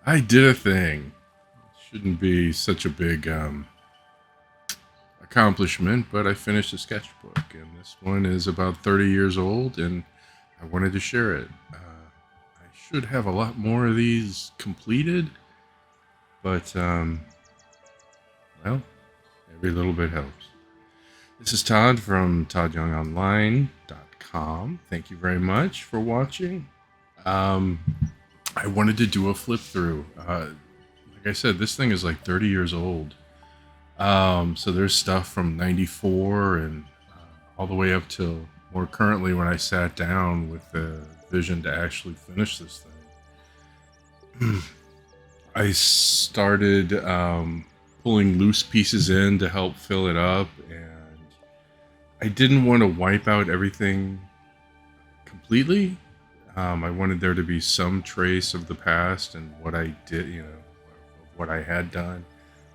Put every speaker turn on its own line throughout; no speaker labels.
I did a thing. Shouldn't be such a big accomplishment, but I finished a sketchbook, and this one is about 30 years old, and I wanted to share it. I should have a lot more of these completed, but well, every little bit helps. This is Todd from toddyoungonline.com. Thank you very much for watching. Um, I wanted to do a flip through. Like I said, this thing is like 30 years old. So there's stuff from '94 and all the way up till more currently when I sat down with the vision to actually finish this thing. I started pulling loose pieces in to help fill it up, and I didn't want to wipe out everything completely. I wanted there to be some trace of the past and what I did, what I had done.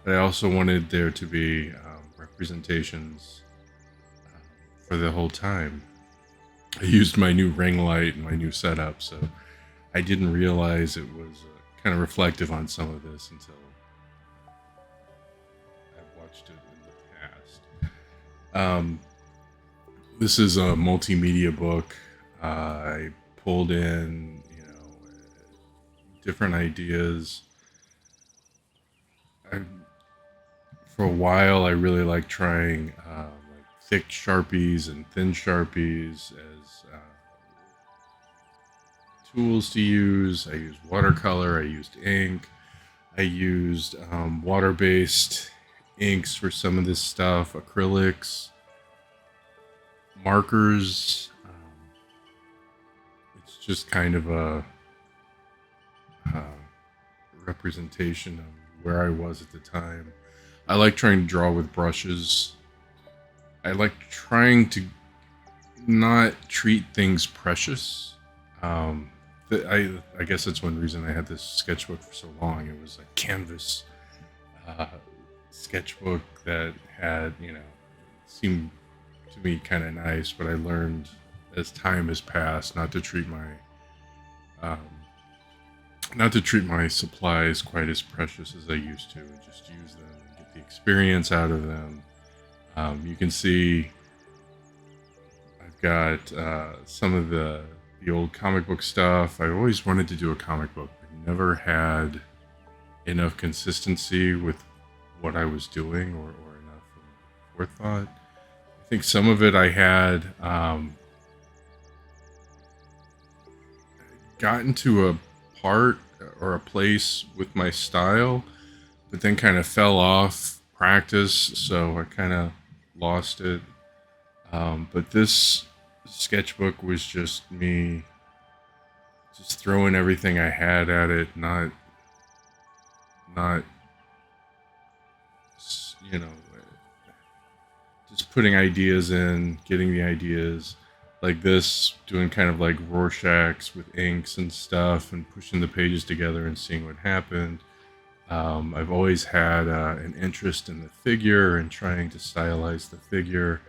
But I also wanted there to be representations for the whole time. I used my new ring light and my new setup, so I didn't realize it was kind of reflective on some of this until I watched it in the past. This is a multimedia book. I pulled in, different ideas. For a while, I really like trying like thick Sharpies and thin Sharpies as tools to use. I used watercolor, I used ink, I used water-based inks for some of this stuff, acrylics, markers. It's just kind of a representation of where I was at the time. I like trying to draw with brushes. I like trying to not treat things precious. I guess that's one reason I had this sketchbook for so long. It was a canvas sketchbook that had, seemed to me kind of nice, but I learned as time has passed um, not to treat my supplies quite as precious as I used to, and just use them and get the experience out of them. You can see I've got some of the old comic book stuff. I always wanted to do a comic book, but never had enough consistency with what I was doing, or enough forethought. I think some of it I had gotten to a part or a place with my style, but then kind of fell off practice, so I kind of lost it. But this sketchbook was just me just throwing everything I had at it, not you know, just putting ideas in, getting the ideas like this, doing kind of like Rorschachs with inks and stuff, and pushing the pages together and seeing what happened. I've always had an interest in the figure and trying to stylize the figure.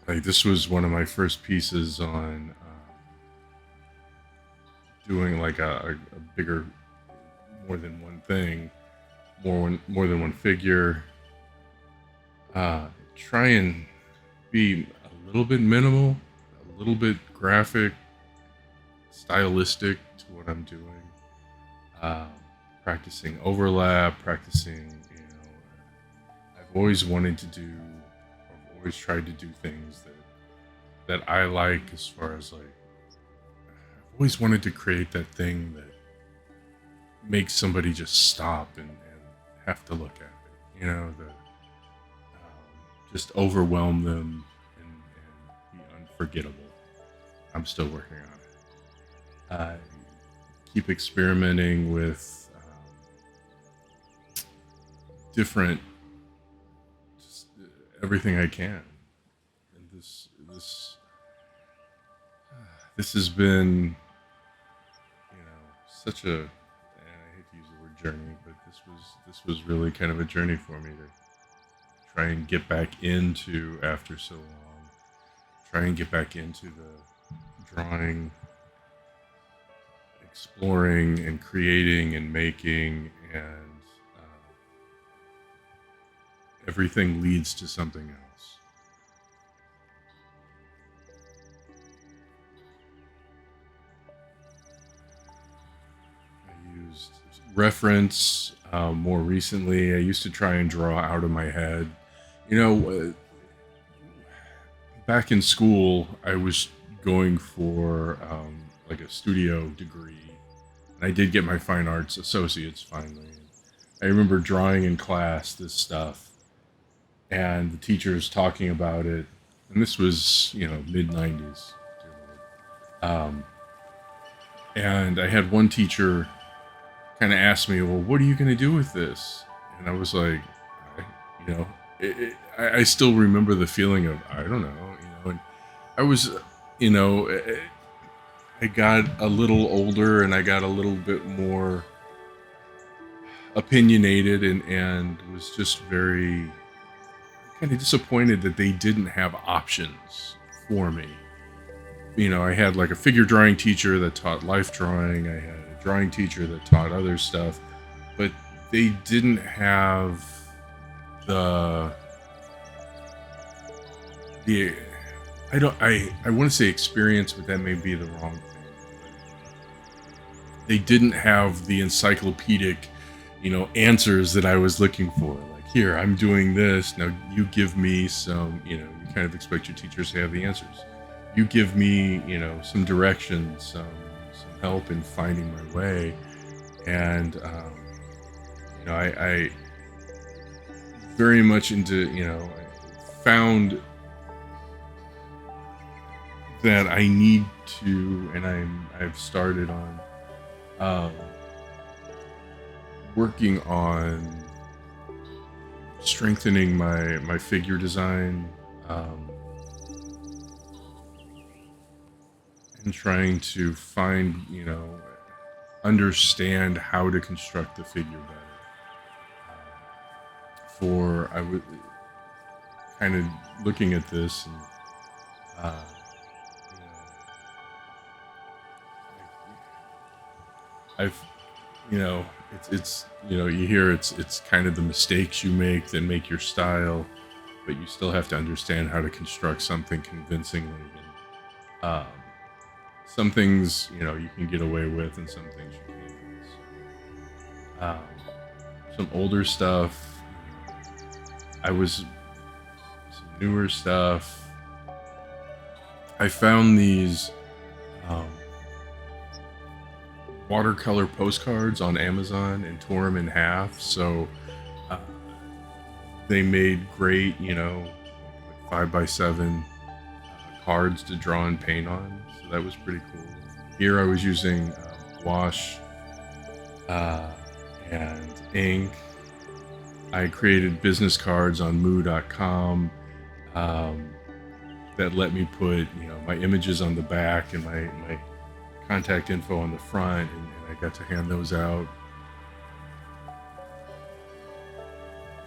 Like this was one of my first pieces on doing like a bigger, more than one thing, more than one figure. Try and be a little bit minimal, a little bit graphic, stylistic to what I'm doing. Uh, Practicing overlap, I've always wanted to do, I've always tried to do things that I like, as far as like, I've always wanted to create that thing that makes somebody just stop and have to look at it, just overwhelm them and be unforgettable. I'm still working on it. Keep experimenting with different, just everything I can. And this has been, such a, and I hate to use the word journey, but this was really kind of a journey for me to try and get back into, after so long, try and get back into the drawing exploring and creating and making, and everything leads to something else. I used reference more recently. I used to try and draw out of my head. You know, back in school, I was going for like a studio degree, and I did get my fine arts associates finally. I remember drawing in class this stuff, and the teachers talking about it, and this was, mid 90s. Um, and I had one teacher kind of ask me, well, what are you going to do with this? And I was like, I, you know, I still remember the feeling of, I don't know, and I was, you know, I got a little older and I got a little bit more opinionated, and was just very kind of disappointed that they didn't have options for me. I had like a figure drawing teacher that taught life drawing. I had a drawing teacher that taught other stuff, but they didn't have the I want to say experience, but that may be the wrong thing. They didn't have the encyclopedic, answers that I was looking for. Like, here, I'm doing this. Now you give me some, you kind of expect your teachers to have the answers. You give me, some direction, some help in finding my way. And, I very much into, I found that I need to, and I've started on working on strengthening my figure design, and trying to find, understand how to construct the figure better. I would kind of looking at this, and I've, it's you hear it's kind of the mistakes you make that make your style, but you still have to understand how to construct something convincingly. And some things, you can get away with, and some things you can't. Some older stuff, some newer stuff. I found these watercolor postcards on Amazon and tore them in half. So they made great, 5x7 cards to draw and paint on. So that was pretty cool. Here I was using wash and ink. I created business cards on moo.com that let me put, my images on the back and my contact info on the front, and I got to hand those out.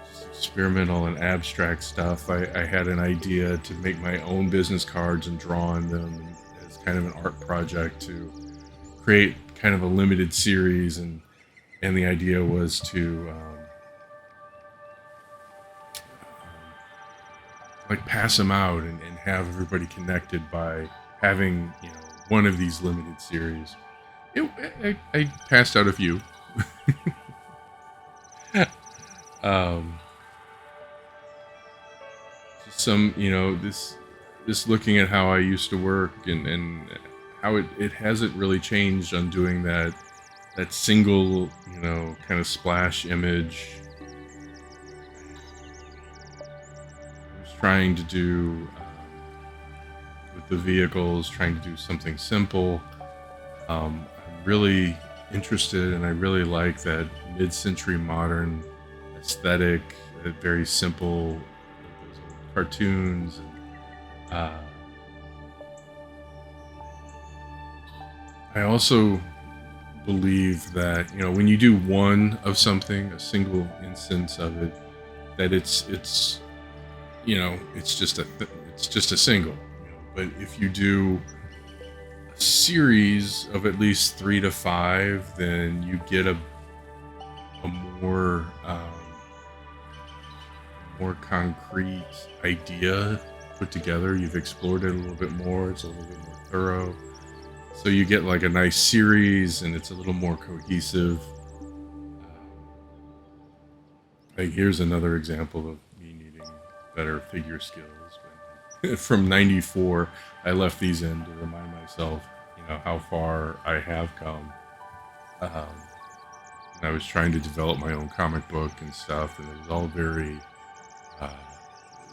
Just experimental and abstract stuff. I had an idea to make my own business cards and draw on them as kind of an art project to create kind of a limited series, and the idea was to like pass them out and have everybody connected by having, one of these limited series. I passed out a few. Some, this looking at how I used to work, and how it hasn't really changed on doing that single, kind of splash image. I was trying to do with the vehicles, trying to do something simple. I'm really interested, and I really like that mid-century modern aesthetic, very simple, those old cartoons. And I also believe that, when you do one of something, a single instance of it, that it's just a single. But if you do series of at least 3 to 5, then you get a more concrete idea put together. You've explored it a little bit more. It's a little bit more thorough. So you get like a nice series, and it's a little more cohesive. Like here's another example of me needing better figure skills. But from '94, I left these in to remind myself, how far I have come. Um, and I was trying to develop my own comic book and stuff, and it was all very uh,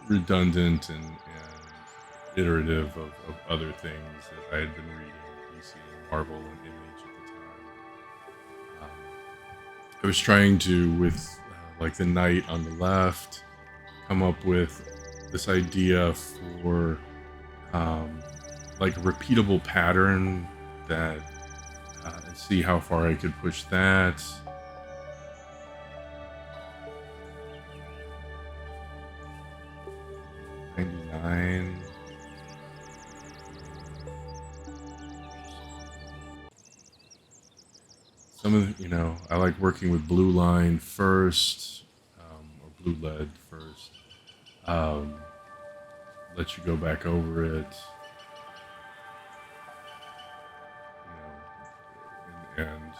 redundant and iterative of other things that I had been reading, DC and Marvel and Image at the time. I was trying to, with like the knight on the left, come up with this idea for like a repeatable pattern that, and see how far I could push that. '99. Some of I like working with blue line first, or blue lead first. Um, Let you go back over it, and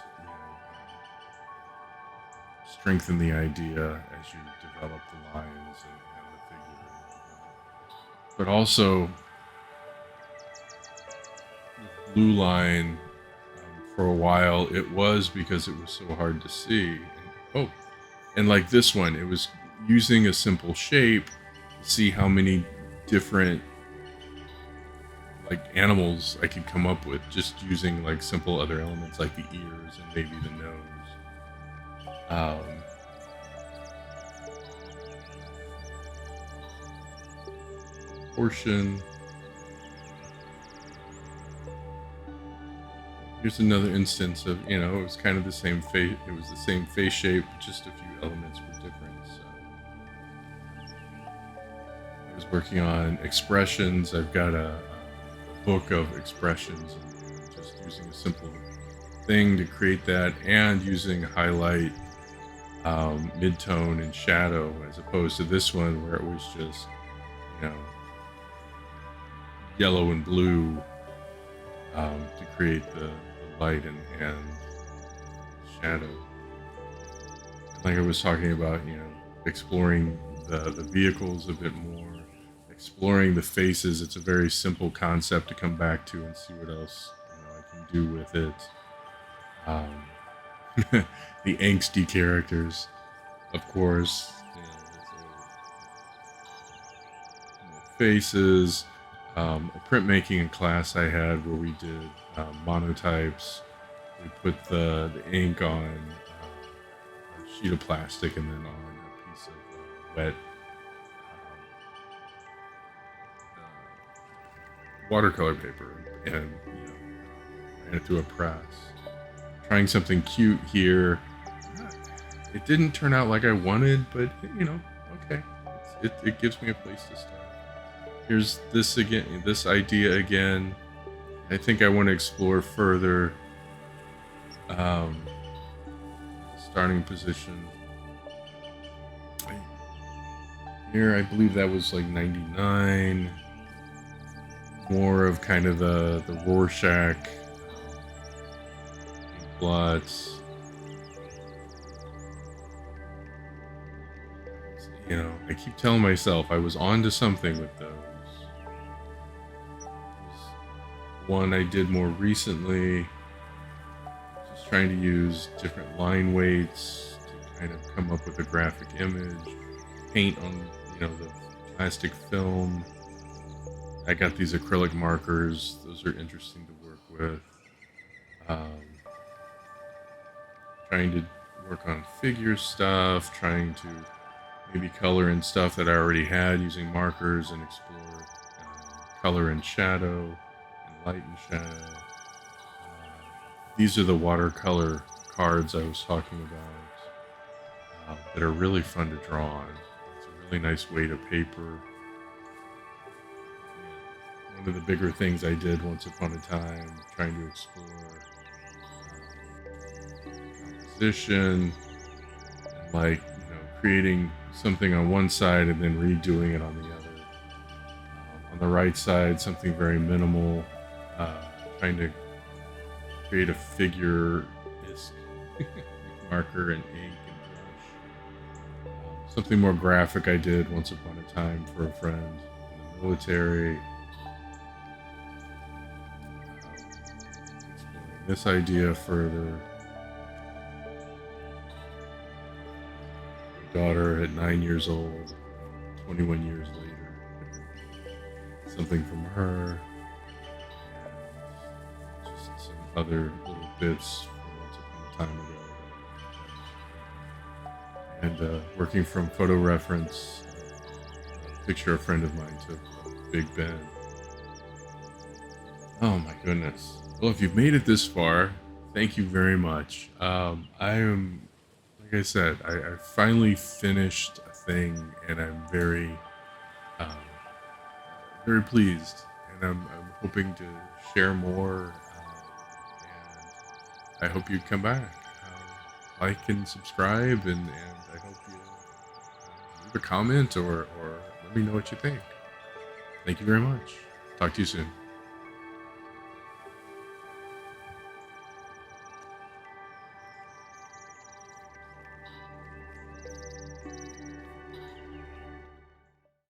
strengthen the idea as you develop the lines and the figure. But also, blue line, for a while, it was because it was so hard to see. And like this one, it was using a simple shape to see how many different like animals I could come up with just using like simple other elements like the ears and maybe the nose. Portion. Here's another instance of, it was kind of the same face. It was the same face shape, just a few elements were different. So I was working on expressions. I've got a book of expressions, and just using a simple thing to create that, and using highlight, mid-tone, and shadow, as opposed to this one where it was just, yellow and blue, to create the light and shadow. Like I was talking about, exploring the vehicles a bit more, exploring the faces. It's a very simple concept to come back to and see what else I can do with it. The angsty characters, of course. Faces. A printmaking class I had where we did monotypes. We put the ink on a sheet of plastic and then on a piece of wet watercolor paper, and ran it through a press. Trying something cute here. It didn't turn out like I wanted, but okay. It gives me a place to start. Here's this again, this idea again. I think I want to explore further. Starting position. Here, I believe that was like 99. More of kind of the Rorschach plots. I keep telling myself I was onto something with those. One I did more recently, just trying to use different line weights to kind of come up with a graphic image, paint on the plastic film. I got these acrylic markers. Those are interesting to work with. Trying to work on figure stuff, trying to maybe color in stuff that I already had using markers, and explore color and shadow, and light and shadow. These are the watercolor cards I was talking about, that are really fun to draw on. It's a really nice weight of paper. one of the bigger things I did once upon a time, trying to explore composition and creating something on one side and then redoing it on the other. On the right side, something very minimal, uh, trying to create a figure marker and ink and brush. Something more graphic I did once upon a time for a friend in the military. Exploring this idea further. My daughter at 9 years old, 21 years later. Something from her. And just some other little bits from once upon a time ago. And working from photo reference, a picture a friend of mine took of Big Ben. Oh my goodness. Well, if you've made it this far, thank you very much. I am, like I said, I finally finished a thing, and I'm um, very pleased. And I'm hoping to share more, and I hope you come back. Like and subscribe, and I hope you leave a comment or let me know what you think. Thank you very much. Talk to you soon.